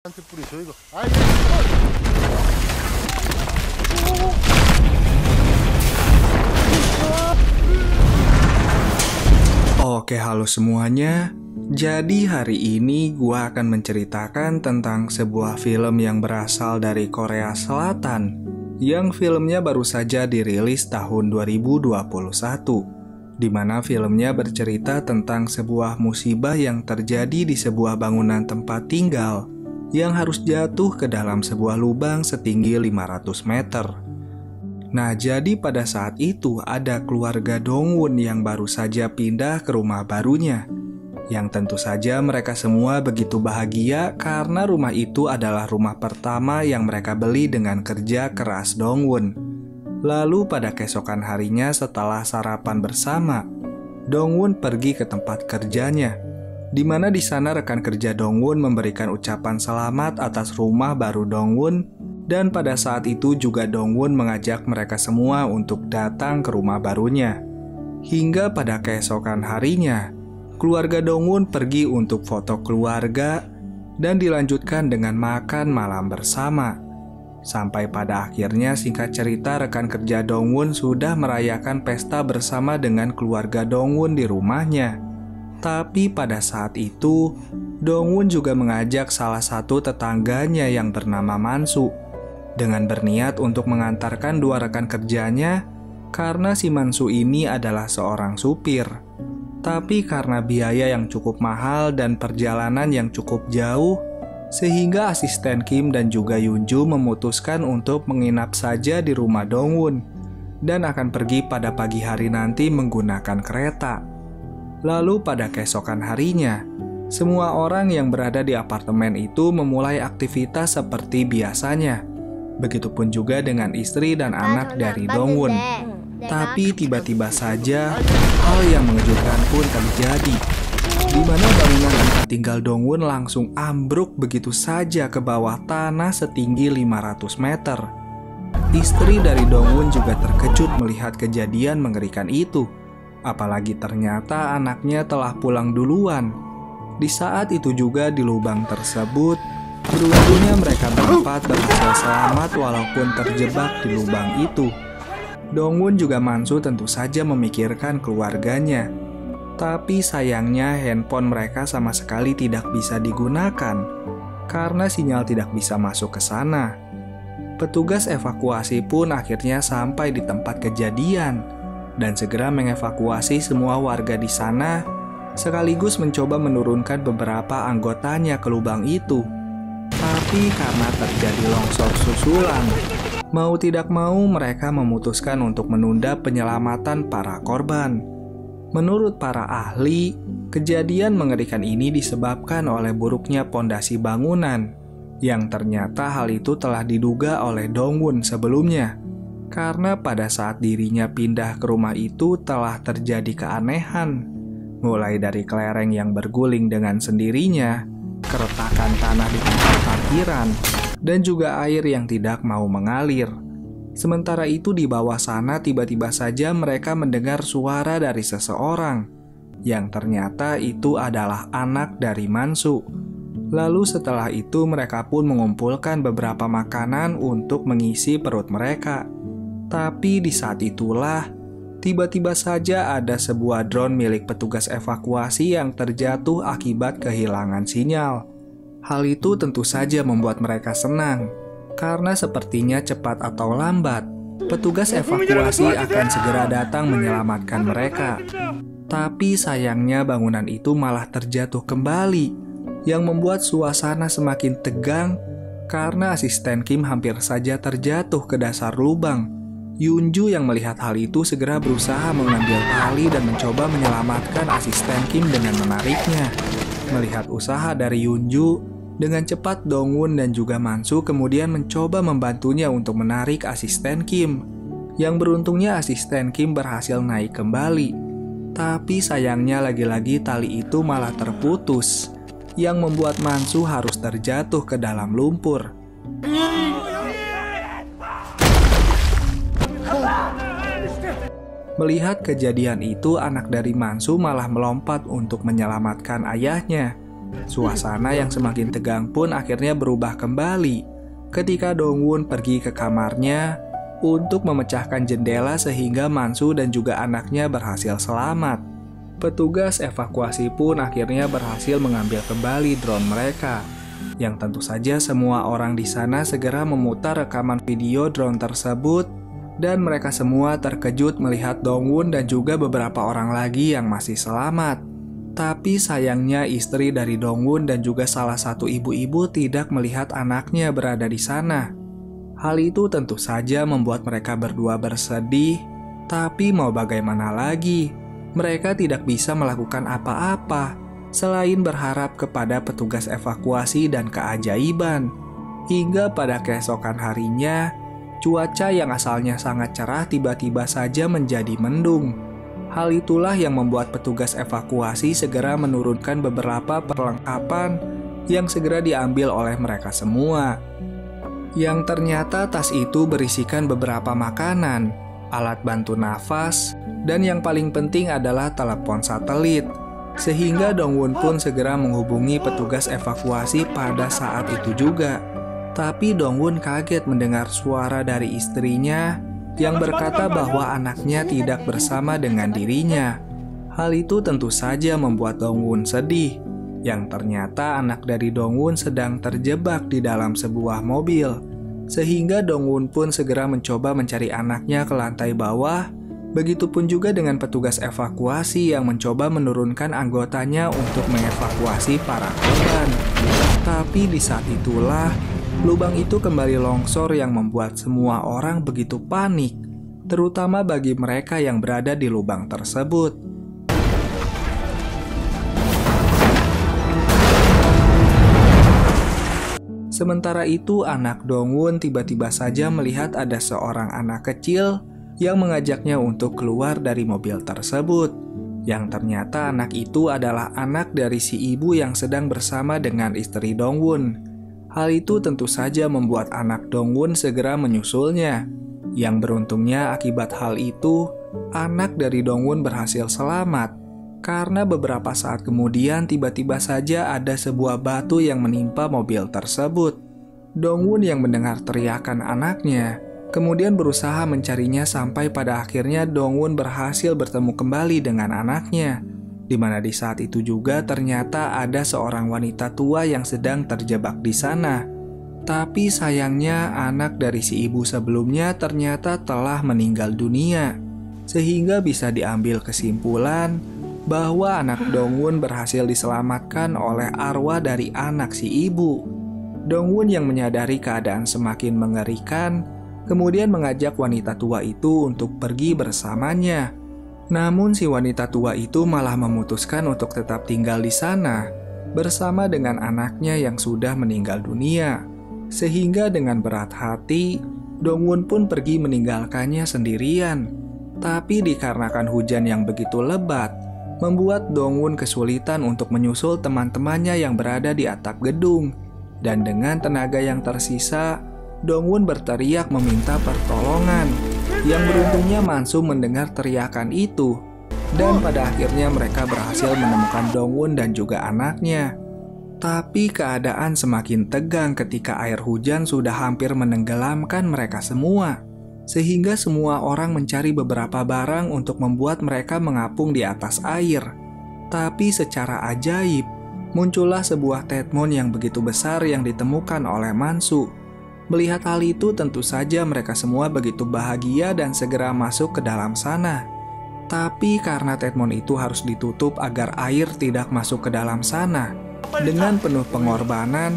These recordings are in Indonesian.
한테 뿌리죠 이거. 아이. Oke, halo semuanya. Jadi hari ini gua akan menceritakan tentang sebuah film yang berasal dari Korea Selatan, yang filmnya baru saja dirilis tahun 2021, di mana filmnya bercerita tentang sebuah musibah yang terjadi di sebuah bangunan tempat tinggal yang harus jatuh ke dalam sebuah lubang setinggi 500 meter. Nah, jadi pada saat itu ada keluarga Dongwon yang baru saja pindah ke rumah barunya. Yang tentu saja mereka semua begitu bahagia karena rumah itu adalah rumah pertama yang mereka beli dengan kerja keras Dongwon. Lalu pada keesokan harinya setelah sarapan bersama, Dongwon pergi ke tempat kerjanya, di mana di sana rekan kerja Dongwon memberikan ucapan selamat atas rumah baru Dongwon. Dan pada saat itu juga Dongwon mengajak mereka semua untuk datang ke rumah barunya. Hingga pada keesokan harinya, keluarga Dongwon pergi untuk foto keluarga dan dilanjutkan dengan makan malam bersama. Sampai pada akhirnya singkat cerita rekan kerja Dongwon sudah merayakan pesta bersama dengan keluarga Dongwon di rumahnya. Tapi pada saat itu, Dongwon juga mengajak salah satu tetangganya yang bernama Mansu dengan berniat untuk mengantarkan dua rekan kerjanya karena si Mansu ini adalah seorang supir. Tapi karena biaya yang cukup mahal dan perjalanan yang cukup jauh, sehingga asisten Kim dan juga Yunju memutuskan untuk menginap saja di rumah Dongwon dan akan pergi pada pagi hari nanti menggunakan kereta. Lalu pada keesokan harinya, semua orang yang berada di apartemen itu memulai aktivitas seperti biasanya. Begitupun juga dengan istri dan anak dari Dongwon. Tapi tiba-tiba saja hal yang mengejutkan pun terjadi, di mana bangunan tempat tinggal Dongwon langsung ambruk begitu saja ke bawah tanah setinggi 500 meter. Istri dari Dongwon juga terkejut melihat kejadian mengerikan itu. Apalagi ternyata anaknya telah pulang duluan. Di saat itu juga di lubang tersebut, beruntungnya mereka berempat berhasil selamat walaupun terjebak di lubang itu. Dongwon juga Mansu tentu saja memikirkan keluarganya. Tapi sayangnya handphone mereka sama sekali tidak bisa digunakan karena sinyal tidak bisa masuk ke sana. Petugas evakuasi pun akhirnya sampai di tempat kejadian dan segera mengevakuasi semua warga di sana sekaligus mencoba menurunkan beberapa anggotanya ke lubang itu. Tapi karena terjadi longsor susulan, mau tidak mau mereka memutuskan untuk menunda penyelamatan para korban. Menurut para ahli, kejadian mengerikan ini disebabkan oleh buruknya pondasi bangunan, yang ternyata hal itu telah diduga oleh Dongwon sebelumnya. Karena pada saat dirinya pindah ke rumah itu telah terjadi keanehan, mulai dari kelereng yang berguling dengan sendirinya, keretakan tanah di tempat parkiran, dan juga air yang tidak mau mengalir. Sementara itu di bawah sana tiba-tiba saja mereka mendengar suara dari seseorang, yang ternyata itu adalah anak dari Mansu. Lalu setelah itu mereka pun mengumpulkan beberapa makanan untuk mengisi perut mereka. Tapi di saat itulah, tiba-tiba saja ada sebuah drone milik petugas evakuasi yang terjatuh akibat kehilangan sinyal. Hal itu tentu saja membuat mereka senang, karena sepertinya cepat atau lambat, petugas evakuasi akan segera datang menyelamatkan mereka. Tapi sayangnya bangunan itu malah terjatuh kembali, yang membuat suasana semakin tegang karena asisten Kim hampir saja terjatuh ke dasar lubang. Yunju yang melihat hal itu segera berusaha mengambil tali dan mencoba menyelamatkan asisten Kim dengan menariknya. Melihat usaha dari Yunju, dengan cepat Dongwon dan juga Mansu kemudian mencoba membantunya untuk menarik asisten Kim. Yang beruntungnya asisten Kim berhasil naik kembali. Tapi sayangnya lagi-lagi tali itu malah terputus, yang membuat Mansu harus terjatuh ke dalam lumpur. Melihat kejadian itu, anak dari Mansu malah melompat untuk menyelamatkan ayahnya. Suasana yang semakin tegang pun akhirnya berubah kembali ketika Dongwon pergi ke kamarnya untuk memecahkan jendela sehingga Mansu dan juga anaknya berhasil selamat. Petugas evakuasi pun akhirnya berhasil mengambil kembali drone mereka. Yang tentu saja semua orang di sana segera memutar rekaman video drone tersebut dan mereka semua terkejut melihat Dongwon dan juga beberapa orang lagi yang masih selamat. Tapi sayangnya istri dari Dongwon dan juga salah satu ibu-ibu tidak melihat anaknya berada di sana. Hal itu tentu saja membuat mereka berdua bersedih, tapi mau bagaimana lagi? Mereka tidak bisa melakukan apa-apa selain berharap kepada petugas evakuasi dan keajaiban. Hingga pada keesokan harinya, cuaca yang asalnya sangat cerah tiba-tiba saja menjadi mendung. Hal itulah yang membuat petugas evakuasi segera menurunkan beberapa perlengkapan yang segera diambil oleh mereka semua. Yang ternyata tas itu berisikan beberapa makanan, alat bantu nafas, dan yang paling penting adalah telepon satelit. Sehingga Dongwon pun segera menghubungi petugas evakuasi pada saat itu juga. Tapi Dongwon kaget mendengar suara dari istrinya yang berkata bahwa anaknya tidak bersama dengan dirinya. Hal itu tentu saja membuat Dongwon sedih. Yang ternyata anak dari Dongwon sedang terjebak di dalam sebuah mobil. Sehingga Dongwon pun segera mencoba mencari anaknya ke lantai bawah. Begitupun juga dengan petugas evakuasi yang mencoba menurunkan anggotanya untuk mengevakuasi para korban. Tapi di saat itulah, lubang itu kembali longsor yang membuat semua orang begitu panik, terutama bagi mereka yang berada di lubang tersebut. Sementara itu, anak Dongwon tiba-tiba saja melihat ada seorang anak kecil yang mengajaknya untuk keluar dari mobil tersebut. Yang ternyata anak itu adalah anak dari si ibu yang sedang bersama dengan istri Dongwon. Hal itu tentu saja membuat anak Dongwon segera menyusulnya. Yang beruntungnya akibat hal itu, anak dari Dongwon berhasil selamat. Karena beberapa saat kemudian tiba-tiba saja ada sebuah batu yang menimpa mobil tersebut. Dongwon yang mendengar teriakan anaknya, kemudian berusaha mencarinya sampai pada akhirnya Dongwon berhasil bertemu kembali dengan anaknya. Di mana di saat itu juga ternyata ada seorang wanita tua yang sedang terjebak di sana. Tapi sayangnya anak dari si ibu sebelumnya ternyata telah meninggal dunia. Sehingga bisa diambil kesimpulan bahwa anak Dongwon berhasil diselamatkan oleh arwah dari anak si ibu. Dongwon yang menyadari keadaan semakin mengerikan, kemudian mengajak wanita tua itu untuk pergi bersamanya. Namun si wanita tua itu malah memutuskan untuk tetap tinggal di sana bersama dengan anaknya yang sudah meninggal dunia. Sehingga dengan berat hati, Dongwon pun pergi meninggalkannya sendirian. Tapi dikarenakan hujan yang begitu lebat, membuat Dongwon kesulitan untuk menyusul teman-temannya yang berada di atap gedung. Dan dengan tenaga yang tersisa, Dongwon berteriak meminta pertolongan. Yang beruntungnya Mansu mendengar teriakan itu. Dan pada akhirnya mereka berhasil menemukan Dongwon dan juga anaknya. Tapi keadaan semakin tegang ketika air hujan sudah hampir menenggelamkan mereka semua. Sehingga semua orang mencari beberapa barang untuk membuat mereka mengapung di atas air. Tapi secara ajaib, muncullah sebuah tetmon yang begitu besar yang ditemukan oleh Mansu. Melihat hal itu tentu saja mereka semua begitu bahagia dan segera masuk ke dalam sana. Tapi karena tetmon itu harus ditutup agar air tidak masuk ke dalam sana, dengan penuh pengorbanan,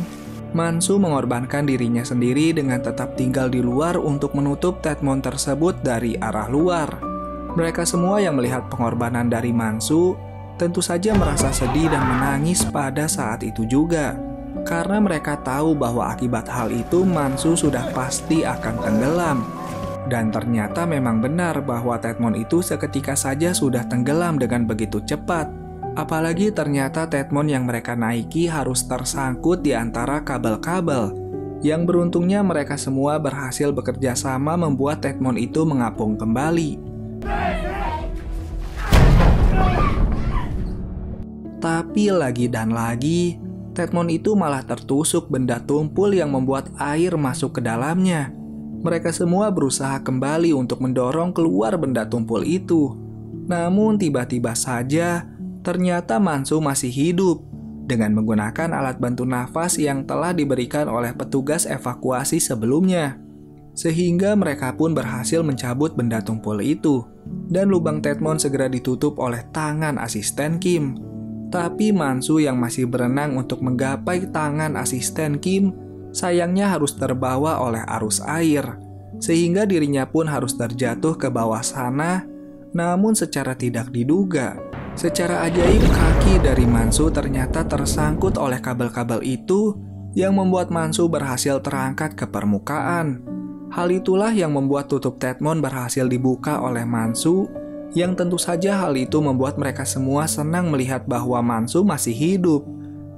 Mansu mengorbankan dirinya sendiri dengan tetap tinggal di luar untuk menutup tetmon tersebut dari arah luar. Mereka semua yang melihat pengorbanan dari Mansu tentu saja merasa sedih dan menangis pada saat itu juga. Karena mereka tahu bahwa akibat hal itu Mansu sudah pasti akan tenggelam. Dan ternyata memang benar bahwa tetmon itu seketika saja sudah tenggelam dengan begitu cepat. Apalagi ternyata tetmon yang mereka naiki harus tersangkut di antara kabel-kabel. Yang beruntungnya mereka semua berhasil bekerja sama membuat tetmon itu mengapung kembali. Tapi lagi dan lagi, Tedmond itu malah tertusuk benda tumpul yang membuat air masuk ke dalamnya. Mereka semua berusaha kembali untuk mendorong keluar benda tumpul itu. Namun tiba-tiba saja, ternyata Mansu masih hidup dengan menggunakan alat bantu nafas yang telah diberikan oleh petugas evakuasi sebelumnya. Sehingga mereka pun berhasil mencabut benda tumpul itu, dan lubang Tedmond segera ditutup oleh tangan asisten Kim. Tapi Mansu yang masih berenang untuk menggapai tangan asisten Kim, sayangnya harus terbawa oleh arus air, sehingga dirinya pun harus terjatuh ke bawah sana. Namun secara tidak diduga, secara ajaib kaki dari Mansu ternyata tersangkut oleh kabel-kabel itu yang membuat Mansu berhasil terangkat ke permukaan. Hal itulah yang membuat tutup Tedmond berhasil dibuka oleh Mansu, yang tentu saja hal itu membuat mereka semua senang melihat bahwa Mansu masih hidup.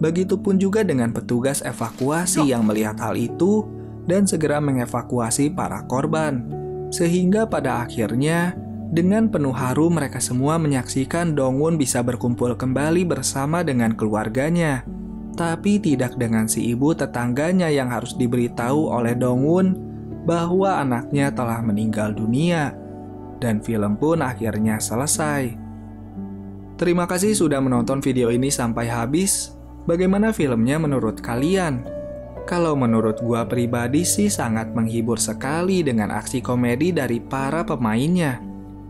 Begitupun juga dengan petugas evakuasi yang melihat hal itu dan segera mengevakuasi para korban. Sehingga pada akhirnya, dengan penuh haru mereka semua menyaksikan Dongwon bisa berkumpul kembali bersama dengan keluarganya. Tapi tidak dengan si ibu tetangganya yang harus diberitahu oleh Dongwon bahwa anaknya telah meninggal dunia. Dan film pun akhirnya selesai. Terima kasih sudah menonton video ini sampai habis. Bagaimana filmnya menurut kalian? Kalau menurut gua pribadi sih sangat menghibur sekali dengan aksi komedi dari para pemainnya.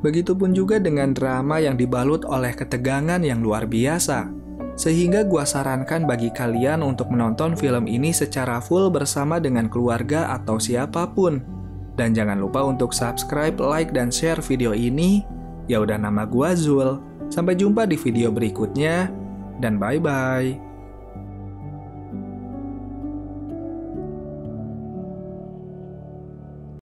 Begitupun juga dengan drama yang dibalut oleh ketegangan yang luar biasa. Sehingga gua sarankan bagi kalian untuk menonton film ini secara full bersama dengan keluarga atau siapapun. Dan jangan lupa untuk subscribe, like, dan share video ini. Ya udah, nama gua Zul. Sampai jumpa di video berikutnya, dan bye-bye.